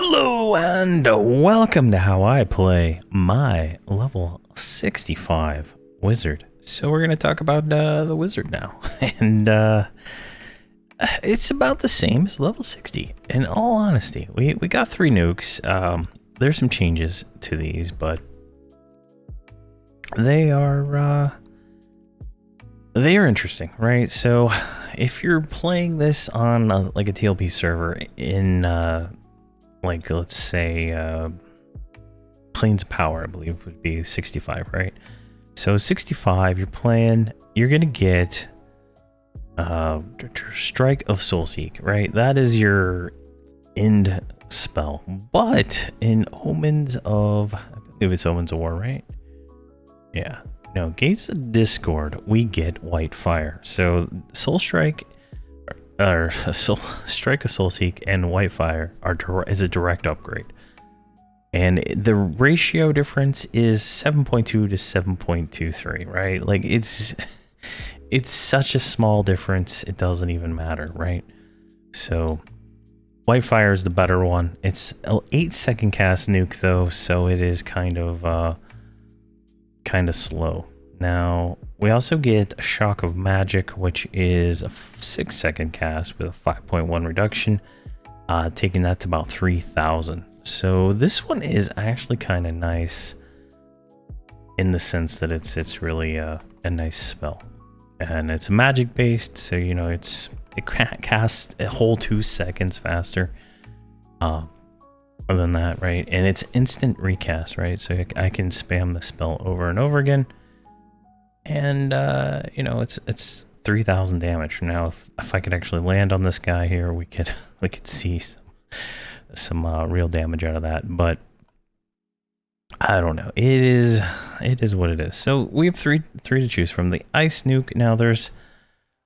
Hello and welcome to how I play my level 65 wizard. So we're going to talk about the wizard now. And it's about the same as level 60. In all honesty, we got 3 nukes. There's some changes to these, but they are interesting, right? So if you're playing this on like a TLP server in like, let's say, Planes of Power, I believe would be 65, right? So 65, you're gonna get Strike of Soulseek, right? That is your end spell. But in Omens of, I believe it's Omens of War, right? Yeah. No, Gates of Discord, we get White Fire. So Soul Strike, or Strike of Soulseek and White Fire is a direct upgrade. And the ratio difference is 7.2 to 7.23, right? Like it's such a small difference, it doesn't even matter, right? So White Fire is the better one. It's an 8-second cast nuke though, so it is kind of slow. Now, we also get a Shock of Magic, which is a 6-second cast with a 5.1 reduction, taking that to about 3,000. So this one is actually kind of nice in the sense that it's really a nice spell. And it's magic based, so you know it casts a whole 2 seconds faster than that, right? And it's instant recast, right? So I can spam the spell over and over again. And you know, it's 3,000 damage. Now if I could actually land on this guy here, we could see some real damage out of that. But I don't know, it is what it is. So we have three to choose from. The ice nuke. Now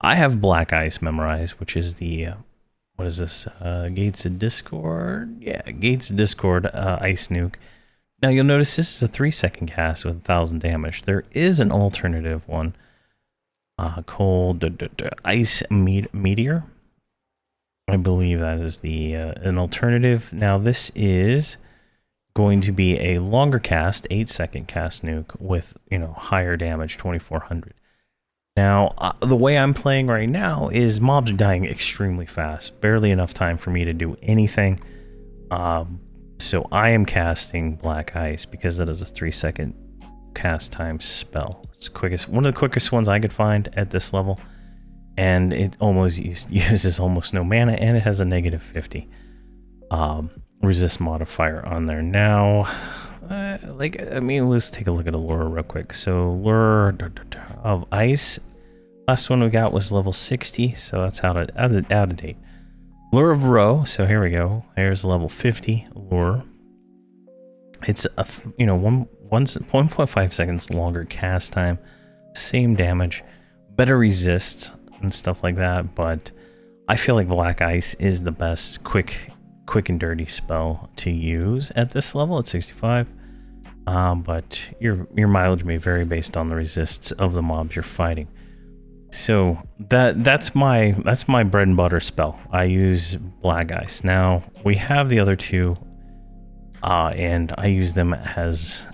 I have black ice memorized, which is the what is this, Gates of Discord? Yeah, Gates of Discord ice nuke. Now you'll notice this is a 3-second cast with 1,000 damage. There is an alternative one called Ice Meteor. I believe that is the an alternative. Now this is going to be a longer cast, 8-second cast nuke with, you know, higher damage, 2,400. Now the way I'm playing right now is mobs are dying extremely fast, barely enough time for me to do anything. So I am casting Black Ice because it is a 3-second cast time spell. It's one of the quickest ones I could find at this level, and it almost uses almost no mana, and it has a negative 50 resist modifier on there. Now, let's take a look at a lure real quick. So lure of Ice, last one we got was level 60, so that's out of date. Lure of Row, so here we go. Here's level 50 lure. It's a 1.5 seconds longer cast time, same damage, better resist and stuff like that. But I feel like Black Ice is the best quick and dirty spell to use at this level at 65. But your mileage may vary based on the resists of the mobs you're fighting. So that's my bread and butter spell. I use Black Ice. Now we have the other two, and I use them as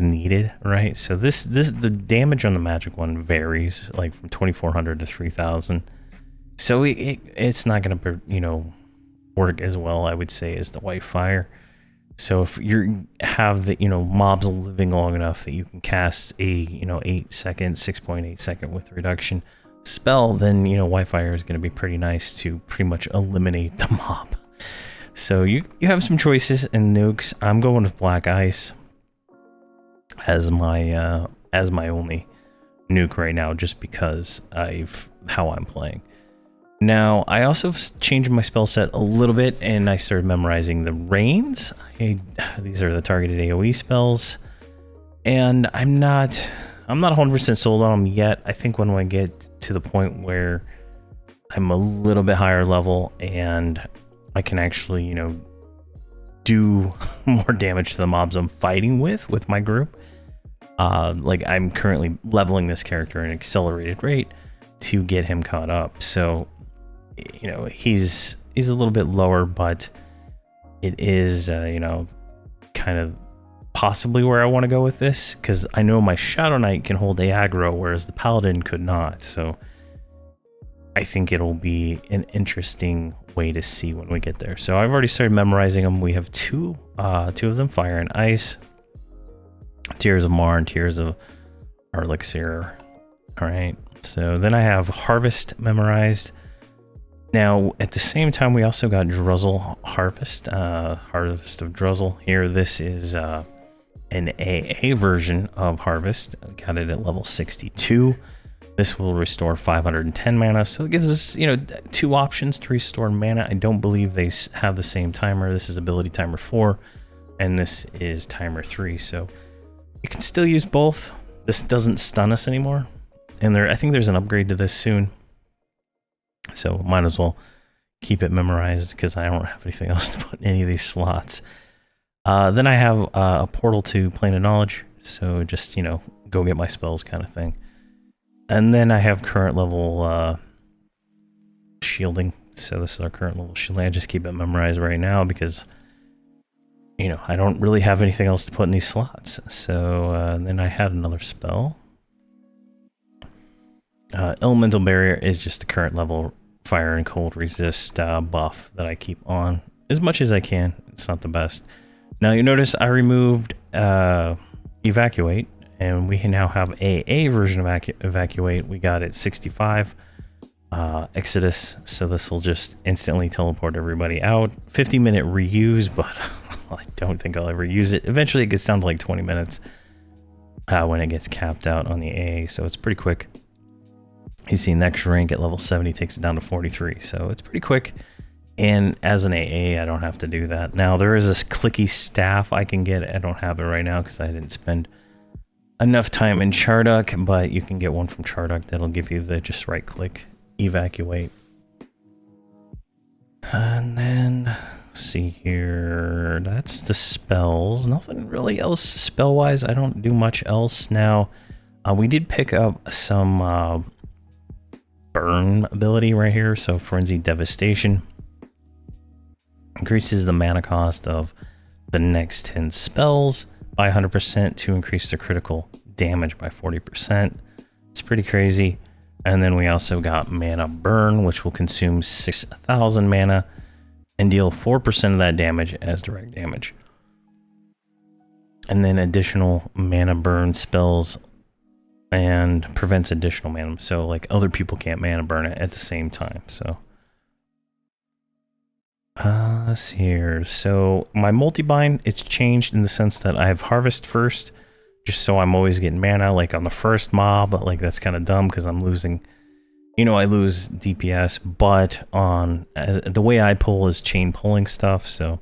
needed, right? So the damage on the magic one varies, like from 2,400 to 3,000. So it's not gonna, you know, work as well, I would say, as the White Fire. So if you have the, you know, mobs living long enough that you can cast a, you know, 8-second, 6.8 second with reduction spell, then, you know, White Fire is going to be pretty nice to pretty much eliminate the mob. So you have some choices in nukes. I'm going with Black Ice as my only nuke right now, just because how I'm playing. Now I also changed my spell set a little bit, and I started memorizing the Rains. These are the targeted AoE spells, and I'm not 100% sold on them yet. I think when I get to the point where I'm a little bit higher level and I can actually, you know, do more damage to the mobs I'm fighting with my group. Like I'm currently leveling this character at an accelerated rate to get him caught up. So, you know, he's a little bit lower, but it is, you know, kind of possibly where I want to go with this, because I know my Shadow Knight can hold aggro, whereas the Paladin could not. So I think it'll be an interesting way to see when we get there. So I've already started memorizing them. We have two of them, Fire and Ice, Tears of Mar and Tears of Elixir. All right. So then I have Harvest memorized. Now, at the same time, we also got Druzzle Harvest, Harvest of Druzzle. Here, this is an AA version of Harvest. Got it at level 62. This will restore 510 mana, so it gives us, you know, 2 options to restore mana. I don't believe they have the same timer. This is ability timer 4, and this is timer 3, so you can still use both. This doesn't stun us anymore, and I think there's an upgrade to this soon. So might as well keep it memorized because I don't have anything else to put in any of these slots. Then I have a portal to Plane of Knowledge. So just, you know, go get my spells kind of thing. And then I have current level shielding. So this is our current level shielding. I just keep it memorized right now because, you know, I don't really have anything else to put in these slots. So then I had another spell. Elemental Barrier is just the current level fire and cold resist buff that I keep on as much as I can. It's not the best. Now you notice I removed Evacuate, and we now have AA version of Evacuate. We got it 65 Exodus, so this will just instantly teleport everybody out. 50-minute reuse, but I don't think I'll ever use it. Eventually it gets down to like 20 minutes when it gets capped out on the AA, so it's pretty quick. You see next rank at level 70 takes it down to 43, so it's pretty quick. And as an AA, I don't have to do that. Now there is this clicky staff I can get. I don't have it right now because I didn't spend enough time in Charduk, but you can get one from Charduk that'll give you the just right click Evacuate. And then see here, that's the spells. Nothing really else spell wise. I don't do much else. Now we did pick up some burn ability right here. So Frenzied Devastation increases the mana cost of the next 10 spells by 100% to increase the critical damage by 40%. It's pretty crazy. And then we also got Mana Burn, which will consume 6,000 mana and deal 4% of that damage as direct damage. And then additional Mana Burn spells and prevents additional mana, so like other people can't mana burn it at the same time. So let's see here. So my multi-bind, it's changed in the sense that I have Harvest first, just so I'm always getting mana like on the first mob. But like that's kind of dumb because I'm losing, you know, I lose DPS. But on the way I pull is chain pulling stuff, so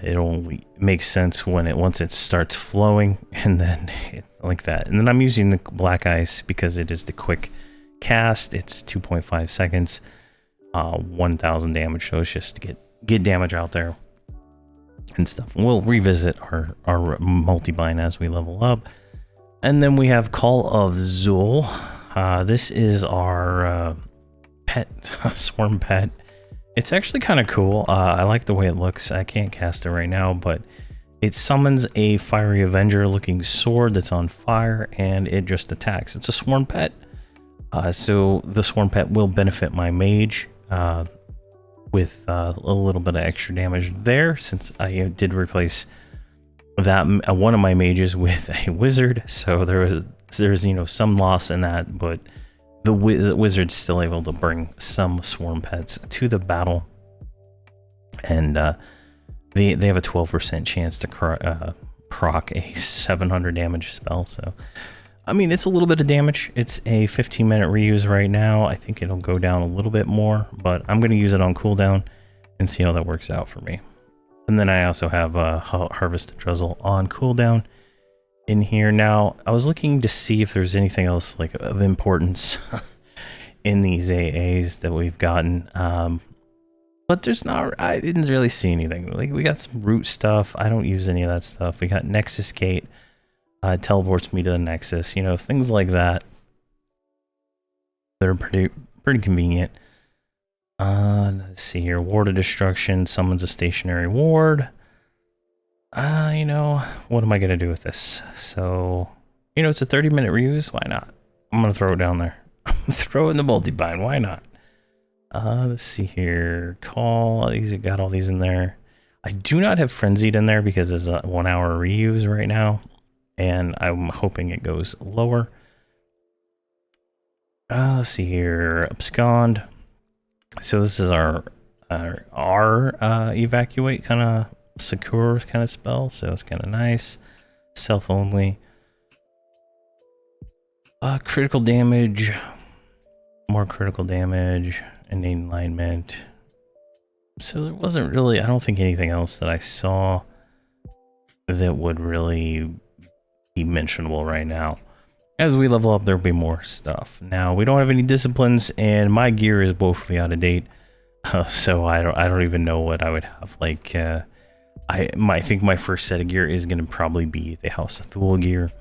it only makes sense when once it starts flowing, and then like that. And then I'm using the Black Ice because it is the quick cast. It's 2.5 seconds, 1,000 damage. So it's just to get damage out there and stuff. We'll revisit our multi-bind as we level up. And then we have Call of Zul. This is our pet, swarm pet. It's actually kind of cool. I like the way it looks. I can't cast it right now, but it summons a Fiery Avenger looking sword that's on fire, and it just attacks. It's a swarm pet. So the swarm pet will benefit my mage with a little bit of extra damage there, since I did replace that one of my mages with a wizard. So there's you know, some loss in that, but the wizard's still able to bring some swarm pets to the battle, and they have a 12% chance to proc a 700 damage spell. So I mean, it's a little bit of damage. It's a 15-minute reuse right now. I think it'll go down a little bit more, but I'm going to use it on cooldown and see how that works out for me. And then I also have Harvest of Druzzle on cooldown in here. Now, I was looking to see if there's anything else like of importance in these AAs that we've gotten, but there's not. I didn't really see anything. Like, we got some root stuff. I don't use any of that stuff. We got Nexus Gate, teleports me to the Nexus. You know, things like that. They're pretty convenient. Let's see here. Ward of Destruction summons a stationary ward. You know, what am I going to do with this? So, you know, it's a 30-minute reuse. Why not? I'm going to throw it down there. Throw in the multi-bind. Why not? Let's see here. Call. These got all these in there. I do not have Frenzied in there because it's a 1 hour reuse right now. And I'm hoping it goes lower. Let's see here. Abscond. So this is our evacuate kind of secure kind of spell. So it's kind of nice. Self only. Critical damage. More critical damage. Innate alignment. So there wasn't really, I don't think anything else that I saw that would really be mentionable right now. As we level up, there'll be more stuff. Now, we don't have any disciplines, and my gear is woefully out of date. So I don't even know what I would have. Like, I think my first set of gear is going to probably be the House of Thule gear.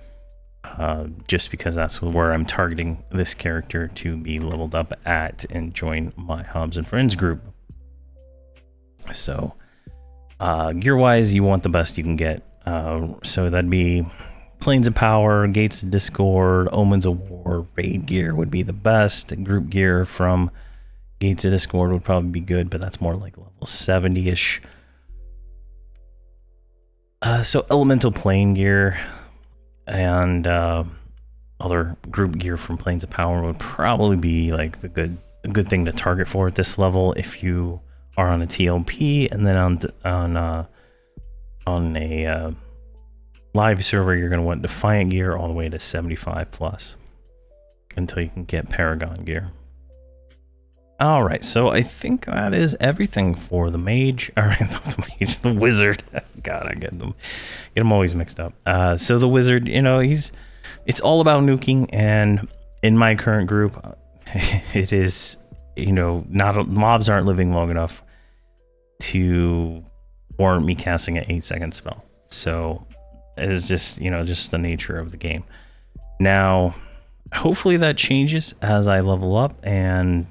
Just because that's where I'm targeting this character to be leveled up at and join my Hobbs and Friends group. So, gear-wise, you want the best you can get. So that'd be Planes of Power, Gates of Discord, Omens of War, Raid gear would be the best. Group gear from Gates of Discord would probably be good, but that's more like level 70-ish. So Elemental Plane gear and other group gear from Planes of Power would probably be like a good thing to target for at this level if you are on a TLP, and then on a live server, you're going to want Defiant gear all the way to 75 plus until you can get Paragon gear. All right, so I think that is everything for the mage. All right, the mage, the wizard. God, I get them always mixed up. So the wizard, you know, it's all about nuking, and in my current group, it is, you know, mobs aren't living long enough to warrant me casting an 8-second spell. So it's just, you know, just the nature of the game. Now, hopefully that changes as I level up and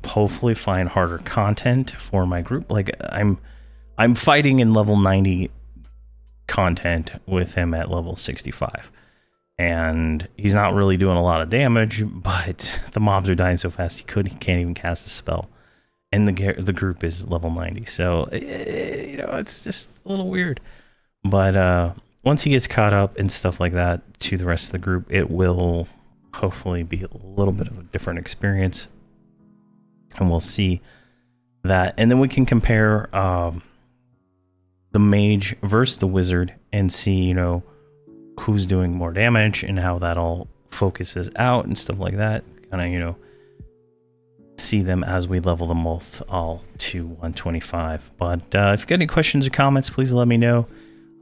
hopefully find harder content for my group. Like I'm fighting in level 90 content with him at level 65. And he's not really doing a lot of damage, but the mobs are dying so fast he can't even cast a spell. And the group is level 90. So, you know, it's just a little weird. But once he gets caught up and stuff like that to the rest of the group, it will hopefully be a little bit of a different experience. And we'll see that. And then we can compare the mage versus the wizard and see, you know, who's doing more damage and how that all focuses out and stuff like that. Kind of, you know, see them as we level them both all to 125. But if you've got any questions or comments, please let me know.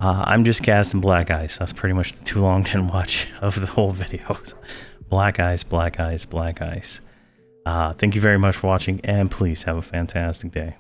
I'm just casting Black Ice. That's pretty much the too long to watch of the whole videos. Black Ice, Black Ice, Black Ice. Thank you very much for watching, and please have a fantastic day.